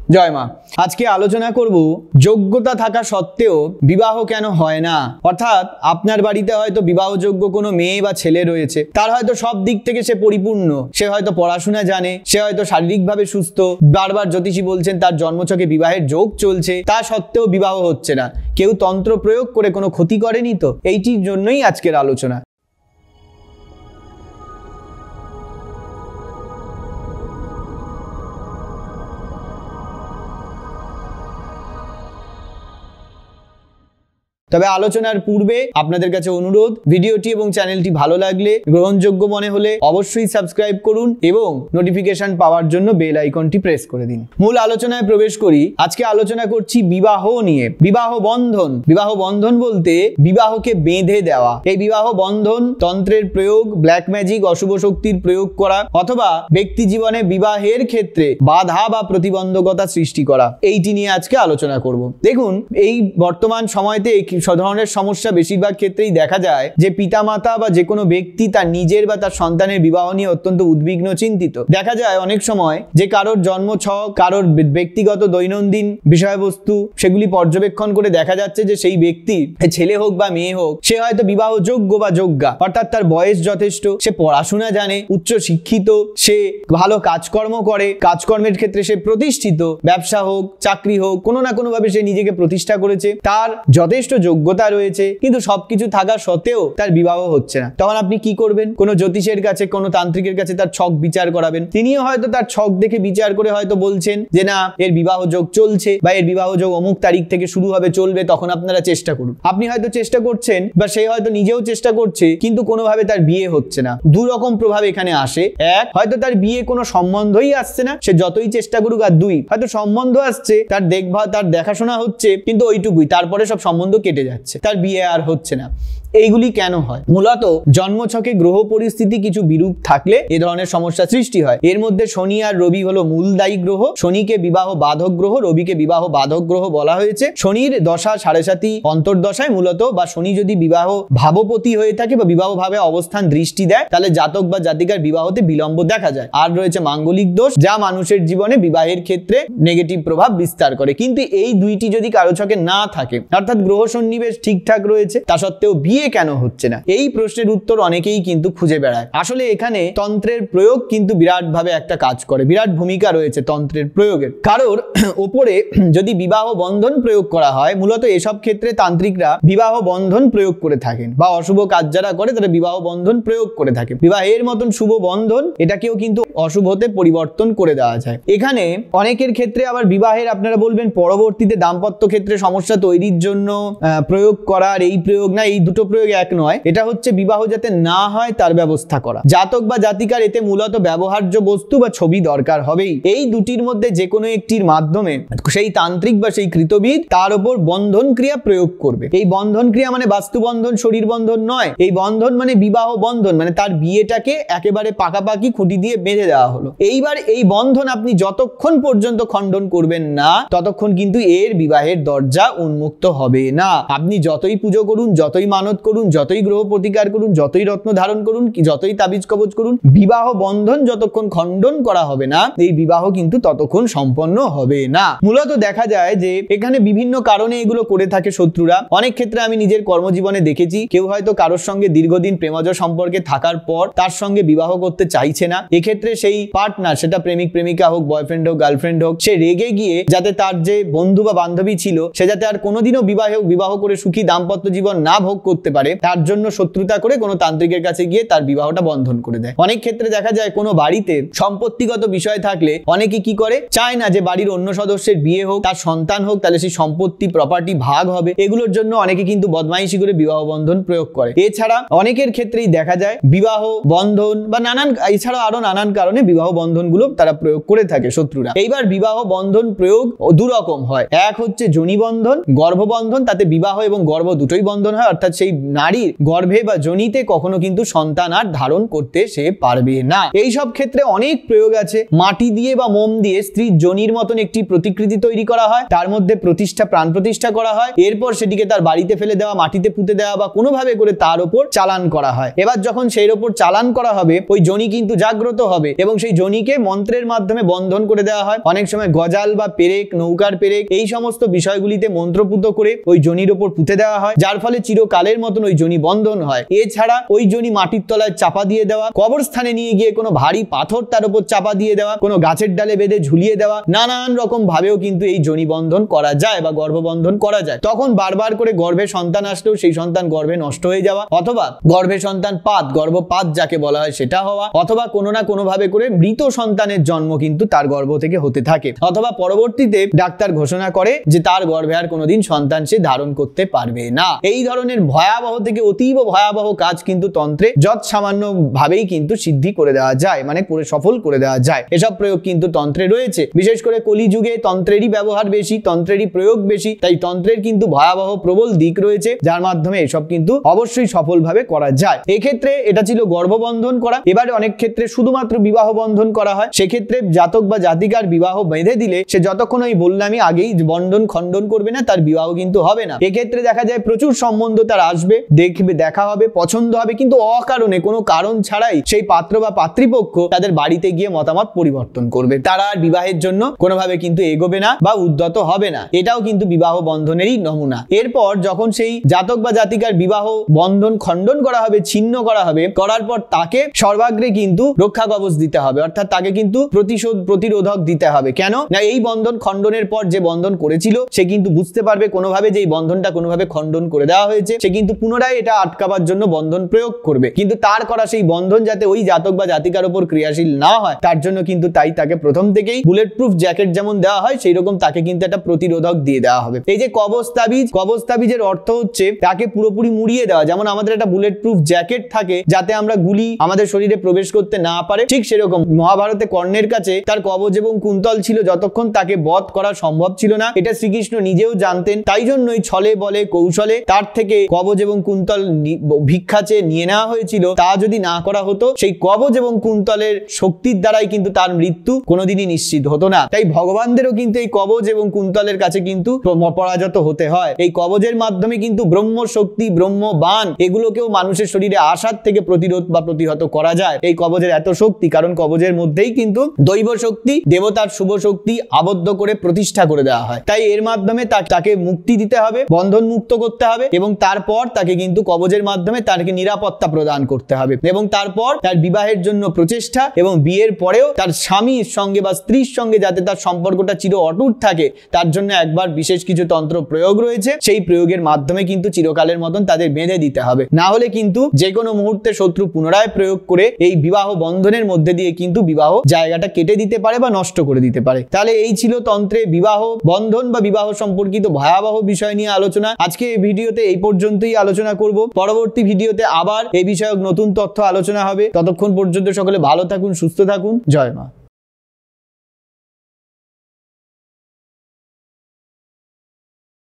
জয় মা। আজকে আলোচনা করব যোগ্যতা থাকা সত্ত্বেও বিবাহ কেন হয় না। অর্থাৎ আপনার বাড়িতে হয়তো বিবাহযোগ্য কোনো মেয়ে বা ছেলে রয়েছে, তার হয়তো সব দিক থেকে সে পরিপূর্ণ, সে হয়তো পড়াশোনা জানে, সে হয়তো শারীরিকভাবে সুস্থ, বারবার জ্যোতিষী বলছেন তার জন্মছকে বিবাহের যোগ চলছে, তা সত্ত্বেও বিবাহ হচ্ছে না। কেউ তন্ত্র প্রয়োগ করে কোনো ক্ষতি করেনি তো? এইটির জন্যই আজকের আলোচনা। তবে আলোচনার পূর্বে আপনাদের কাছে অনুরোধ, ভিডিওটি এবং চ্যানেলটি ভালো লাগলে, গ্রহণযোগ্য মনে হলে অবশ্যই সাবস্ক্রাইব করুন এবং নোটিফিকেশন পাওয়ার জন্য বেল আইকনটি প্রেস করে দিন। মূল আলোচনায় প্রবেশ করি। আজকে আলোচনা করছি বিবাহ নিয়ে। বিবাহ বন্ধন। বিবাহ বন্ধন বলতে বিবাহকে বেঁধে দেওয়া। এই বিবাহ বন্ধন তন্ত্রের প্রয়োগ, ব্ল্যাক ম্যাজিক, অশুভ শক্তির প্রয়োগ করা অথবা ব্যক্তি জীবনে বিবাহের ক্ষেত্রে বাধা বা প্রতিবন্ধকতা সৃষ্টি করা, এইটি নিয়ে আজকে আলোচনা করব। দেখুন, এই বর্তমান সময়তে ধরনের সমস্যা বেশিরভাগ ক্ষেত্রেই দেখা যায় যে পিতামাতা বা যে কোনো ব্যক্তি তার নিজের বা তার সন্তানের বিবাহ নিয়ে অত্যন্ত উদ্বিগ্ন, চিন্তিত। দেখা যায় অনেক সময় যে কারোর জন্মছক, কারোর ব্যক্তিগত দৈনন্দিন বিষয়বস্তু, সেগুলি পর্যবেক্ষণ করে দেখা যাচ্ছে যে সেই ব্যক্তি, ছেলে হোক বা মেয়ে হোক, সে হয়তো বিবাহ যোগ্য বা যোগ্যা, অর্থাৎ তার বয়স যথেষ্ট, সে পড়াশোনা জানে, উচ্চ শিক্ষিত, সে ভালো কাজকর্ম করে, কাজকর্মের ক্ষেত্রে সে প্রতিষ্ঠিত, ব্যবসা হোক, চাকরি হোক, কোনো না কোনো ভাবে সে নিজেকে প্রতিষ্ঠা করেছে, তার যথেষ্ট যোগ্যতা রয়েছে, কিন্তু সবকিছু থাকা সত্ত্বেও তার বিবাহ হচ্ছে না। তখন আপনি কি করবেন? কোনো জ্যোতিষের কাছে, কোনো তান্ত্রিকের কাছে তার ছক বিচার করাবেন। তিনিও হয়তো তার ছক দেখে বিচার করে হয়তো বলছেন যে না, এর বিবাহ যোগ চলছে বা এর বিবাহ যোগ অমুক তারিখ থেকে শুরু হবে, চলবে, তখন আপনারা চেষ্টা করুন। আপনি হয়তো চেষ্টা করছেন বা সে হয়তো নিজেও চেষ্টা করছে, কিন্তু কোনোভাবে তার বিয়ে হচ্ছে না। দু রকম প্রভাব এখানে আসে। এক, হয়তো তার বিয়ে কোনো সম্বন্ধই আসছে না, সে যতই চেষ্টা করুক। আর দুই, হয়তো সম্বন্ধ আসছে, তার দেখভাল, তার দেখাশোনা হচ্ছে, কিন্তু ওইটুকুই, তারপরে সব সম্বন্ধ কেটে যাচ্ছে, তার বিয়ে আর হচ্ছে না। এইগুলি কেন হয়? মূলত জন্মছকে গ্রহ পরিস্থিতি কিছু বিরূপ থাকলে এ ধরনের সমস্যা সৃষ্টি হয়। এর মধ্যে শনি আর রবি হলো মূল দায়ী গ্রহ। শনিকে বিবাহ বাধক গ্রহ, রবিকে বিবাহ বাধক গ্রহ বলা হয়েছে। শনির দশা সাড়ে সাতি অন্তর্দশায় মূলত, বা শনি যদি বিবাহ ভাবপতি হয়ে থাকে বা বিবাহ ভাবে অবস্থান দৃষ্টি দেয়, তাহলে জাতক বা জাতিকার বিবাহতে বিলম্ব দেখা যায়। আর রয়েছে মাঙ্গলিক দোষ, যা মানুষের জীবনে বিবাহের ক্ষেত্রে নেগেটিভ প্রভাব বিস্তার করে। কিন্তু এই দুইটি যদি কারো ছকে না থাকে, অর্থাৎ গ্রহ সন্নিবেশ ঠিকঠাক রয়েছে, তা সত্ত্বেও বিয়ে কেন হচ্ছে না, এই প্রশ্নের উত্তর অনেকেই কিন্তু খুঁজে বেড়ায়। আসলে এখানে তন্ত্রের প্রয়োগ কিন্তু বিরাট ভাবে একটা কাজ করে, বিরাট ভূমিকা রয়েছে তন্ত্রের প্রয়োগের। কারোর ওপরে যদি বিবাহ বন্ধন প্রয়োগ করা হয়, মূলত এসব ক্ষেত্রে তান্ত্রিকরা বিবাহ বন্ধন প্রয়োগ করে থাকেন, বা অশুভ কাজ যারা করে তারা বিবাহ বন্ধন প্রয়োগ করে থাকে। বিবাহের মতন শুভ বন্ধন, এটাকেও কিন্তু অশুভতে পরিবর্তন করে দেওয়া যায়। এখানে অনেকের ক্ষেত্রে আবার বিবাহের, আপনারা বলবেন পরবর্তীতে দাম্পত্য ক্ষেত্রে সমস্যা তৈরির জন্য প্রয়োগ করার, এই প্রয়োগ না, এই দুটো প্রয়োগ এক নয়। এটা হচ্ছে বিবাহ যাতে না হয় তার ব্যবস্থা করা। জাতক বা জাতিকার এতে মূলত ব্যবহার্য বস্তু বা ছবি দরকার হবেই। এই দুটির মধ্যে যে কোনো একটির মাধ্যমে সেই তান্ত্রিক বা সেই কৃতবিদ তার উপর বন্ধন ক্রিয়া প্রয়োগ করবে। এই বন্ধন ক্রিয়া মানে বাস্তু বন্ধন, শরীর বন্ধন নয়। এই বন্ধন মানে বিবাহ বন্ধন, মানে তার বিয়েটাকে একেবারে পাকাপাকি খুঁটি দিয়ে বেঁধে দেওয়া হলো। এইবার এই বন্ধন আপনি যতক্ষণ পর্যন্ত খণ্ডন করবেন না, ততক্ষণ কিন্তু এর বিবাহের দরজা উন্মুক্ত হবে না। আপনি যতই পুজো করুন, যতই মানত করুন, যতই গ্রহ প্রতিকার করুন, যতই রত্ন ধারণ করুন, যতই তাবিজ কবচ করুন, বিবাহ বন্ধন যতক্ষণ খণ্ডন করা হবে না, এই বিবাহ কিন্তু ততক্ষণ সম্পন্ন হবে না। মূলত দেখা যায় যে এখানে বিভিন্ন কারণে এগুলো করে থাকে শত্রুরা। অনেক ক্ষেত্রে আমি নিজের কর্মজীবনে দেখেছি, কেউ হয়তো কারোর সঙ্গে দীর্ঘদিন প্রেমজ সম্পর্কে থাকার পর তার সঙ্গে বিবাহ করতে চাইছে না। এক্ষেত্রে সেই পার্টনার, সেটা প্রেমিক প্রেমিকা হোক, বয়ফ্রেন্ড হোক, গার্লফ্রেন্ড হোক, সে রেগে গিয়ে যাতে তার যে বন্ধু বা বান্ধবী ছিল সে যাতে আর কোনোদিনও বিবাহ করে সুখী দাম্পত্য জীবন না ভোগ করতে পারে, তার জন্য শত্রুতা করে কোনো তান্ত্রিকের কাছে গিয়ে তার বিবাহটা বন্ধন করে দেয়। অনেক ক্ষেত্রে দেখা যায় কোনো বাড়িতে সম্পত্তিগত বিষয় থাকলে অনেকে কি করে, চায় না যে বাড়ির অন্য সদস্যের বিয়ে হোক, তার সন্তান হোক, তাহলে সেই সম্পত্তি প্রপার্টি ভাগ হবে। এগুলোর জন্য অনেকে কিন্তু বদমাইশি করে বিবাহ বন্ধন প্রয়োগ করে। এছাড়া অনেকের ক্ষেত্রেই দেখা যায় বিবাহ বন্ধন বা নানান, এছাড়া আরো নানান কারণে বিবাহ বন্ধনগুলো তারা প্রয়োগ করে থাকে শত্রুরা। এইবার বিবাহ বন্ধন প্রয়োগ দুরকম হয়। এক হচ্ছে যোনি বন্ধন, গর্ভবন্ধন, তাতে বিবাহ এবং গর্ভ দুটোই বন্ধন হয়, অর্থাৎ সেই নারীর গর্ভে বা যোনিতে কখনো কিন্তু সন্তান আর ধারণ করতে সে পারবে না। এই সব ক্ষেত্রে অনেক প্রয়োগ আছে। মাটি দিয়ে বা মোম দিয়ে স্ত্রীর যোনির মতন একটি প্রতিকৃতি তৈরি করা হয়, তার মধ্যে প্রাণ প্রতিষ্ঠা করা হয়, এরপর সেটিকে তার বাড়িতে ফেলে দেওয়া, মাটিতে পুঁতে দেওয়া বা কোনোভাবে করে তার উপর চালান করা হয়। এবার যখন সেই ওপর চালান করা হবে, ওই যোনি কিন্তু জাগ্রত হবে এবং সেই যোনিকে মন্ত্রের মাধ্যমে বন্ধন করে দেওয়া হয়। অনেক সময় গজাল বা পেরেক, নৌকার পেরেক, এই সমস্ত বিষয়গুলিতে মন্ত্রপুত করে ওই যোনির ওপর পুঁতে দেওয়া হয়, যার ফলে চিরকালের মতন ওই যোনি বন্ধন হয়। এছাড়া ওই যোনি মাটির তলায় চাপা দিয়ে দেওয়া, কবরস্থানে নিয়ে গিয়ে কোনো ভারী পাথর তার উপর চাপা দিয়ে দেওয়া, কোনো গাছের ডালে বেঁধে ঝুলিয়ে দেওয়া, নানান রকম ভাবেও কিন্তু এই যোনি বন্ধন করা যায় বা গর্ভবন্ধন করা যায়। তখন বারবার করে গর্ভে সন্তান আসলেও সেই সন্তান গর্ভে নষ্ট হয়ে যাওয়া, অথবা গর্ভে সন্তান গর্ভপাত যাকে বলা হয় সেটা হওয়া, অথবা কোনো না কোনো ভাবে করে মৃত সন্তানের জন্ম কিন্তু তার গর্ভ থেকে হতে থাকে, অথবা পরবর্তীতে ডাক্তার ঘোষণা করে যে তার গর্ভে আর কোনোদিন সন্তান সে ধারণ করতে পারবে না। এই ধরনের ভয়াবহ থেকে অতীব ভয়াবহ কাজ কিন্তু তন্ত্রে যৎ সামান্য ভাবেই কিন্তু সিদ্ধি করে দেওয়া যায়, মানে করে সফল করে দেওয়া যায়। এসব প্রয়োগ কিন্তু তন্ত্রে রয়েছে। বিশেষ করে কলিযুগে তন্ত্রেরই ব্যবহার বেশি, তন্ত্রেরই প্রয়োগ বেশি, তাই তন্ত্রের কিন্তু ভয়াবহ প্রবল দিক রয়েছে, যার মাধ্যমে এসব কিন্তু অবশ্যই সফলভাবে করা যায়। এক্ষেত্রে এটা ছিল গর্ভবন্ধন করা। এবারে অনেক ক্ষেত্রে শুধুমাত্র বিবাহ বন্ধন করা হয়। সেক্ষেত্রে জাতক বা জাতিকার বিবাহ বেঁধে দিলে সে যতক্ষণ ওই বললামই আগেই বন্ধন খণ্ডন করবে না, তার বিবাহ কিন্তু হবে না। এক্ষেত্রে দেখা যায় প্রচুর সম্বন্ধ তার আসবে, দেখবে, দেখা হবে, পছন্দ হবে, কিন্তু অকারণে কোনো কারণ ছাড়াই সেই পাত্র বা পাত্রীপক্ষ তাদের বাড়িতে গিয়ে মতামত পরিবর্তন করবে। তারা আর বিবাহের জন্য কোনোভাবে কিন্তু এগোবে না বা উদ্যত হবে না। এটাও কিন্তু বিবাহ বন্ধনেরই নমুনা। এরপর যখন সেই জাতক বা জাতিকার বিবাহ বন্ধন খণ্ডন করা হবে, ছিন্ন করা হবে, করার পর তাকে সর্বাগ্রে কিন্তু রক্ষা কবচ দিতে হবে, অর্থাৎ তাকে কিন্তু প্রতিরোধক দিতে হবে। কেন না, এই বন্ধন খণ্ডনের পর যে বন্ধন করেছিল সে কিন্তু বুঝতে পারবে কোনোভাবে যে এই বন্ধনটা কোনোভাবে খণ্ডন করে দেওয়া হয়েছে, সে কিন্তু পুনরায় এটা আটকাবার জন্য বন্ধন প্রয়োগ করবে। কিন্তু তার করা সেই বন্ধন যাতে ওই জাতক বা জাতিকার উপর ক্রিয়াশীল না হয়, তার জন্য কিন্তু তাকে প্রথম থেকেই বুলেট প্রুফ জ্যাকেট যেমন দেওয়া হয়, সেই রকম তাকে কিন্তু একটা প্রতিরোধক দিয়ে দেওয়া হবে। এই যে কবচ তাবিজের অর্থ হচ্ছে তাকে পুরোপুরি মুড়িয়ে দেওয়া। যেমন আমাদের একটা বুলেট প্রুফ জ্যাকেট থাকে যাতে আমরা গুলি আমাদের শরীরে প্রবেশ করতে না পারে, ঠিক সেরকম মহাভারতে কর্ণের কাছে তার কবচ এবং কুন্তল ছিল, যতক্ষণ তাকে বধ করা সম্ভব ছিল না। এটা শ্রীকৃষ্ণ নিজেও জানতেন, তাই জন্যই ছলে বলে কৌশলে তার থেকে কবচ এবং কুন্তল ভিক্ষা চেয়ে নিয়ে নেওয়া হয়েছিল। তা যদি না করা হতো, সেই কবচ এবং কুন্তলের শক্তির দ্বারাই কিন্তু তার মৃত্যু কোনোদিনই নিশ্চিত হতো না। তাই ভগবানদেরও কিন্তু এই কবচ এবং কুন্তলের কাছে কিন্তু পরাজিত হতে হয়। এই কবচের মাধ্যমে কিন্তু ব্রহ্ম শক্তি, ব্রহ্ম বাণ এগুলোকেও মানুষের শরীরে আসার থেকে প্রতিরোধ বা প্রতিহত করা যায়। এই কবচের এত শক্তি, কারণ কবচের মধ্যেই কিন্তু দৈব শক্তি, দেবতার শুভ শক্তি আবদ্ধ করে প্রতিষ্ঠা করে দেওয়া হয়। তাই এর মাধ্যমে তাকে মুক্তি দিতে হবে, বন্ধন মুক্ত করতে হবে, এবং তারপর তাকে কিন্তু কবচের মাধ্যমে তাকে নিরাপত্তা প্রদান করতে হবে, এবং তারপর তার বিবাহের জন্য প্রচেষ্টা, এবং বিয়ের পরেও তার স্বামীর সঙ্গে বা স্ত্রীর সঙ্গে যাতে তার সম্পর্কটা চির অটুট থাকে, তার জন্য একবার বিশেষ কিছু তন্ত্র প্রয়োগ রয়েছে। সেই প্রয়োগের মাধ্যমে কিন্তু চিরকালের মতন তাদের বেঁধে দিতে হবে, না হলে কিন্তু যে কোনো মুহূর্তে শত্রু পুনরায় প্রয়োগ করে এই বিবাহ বন্ধনের মধ্যে দিয়ে কিন্তু বিবাহ জায়গাটা কেটে দিতে পারে বা নষ্ট করে দিতে পারে। তাহলে এই ছিল তন্ত্রে বিবাহ বন্ধন বা বিবাহ সম্পর্কিত ভয়াবহ বিষয় নিয়ে আলোচনা। আজকে এই ভিডিওতে এই পর্যন্তই আলোচনা করব। পরবর্তী ভিডিওতে আবার এই বিষয়ক নতুন তথ্য আলোচনা হবে। ততক্ষণ পর্যন্ত সকলে ভালো থাকুন, সুস্থ থাকুন। জয় মা।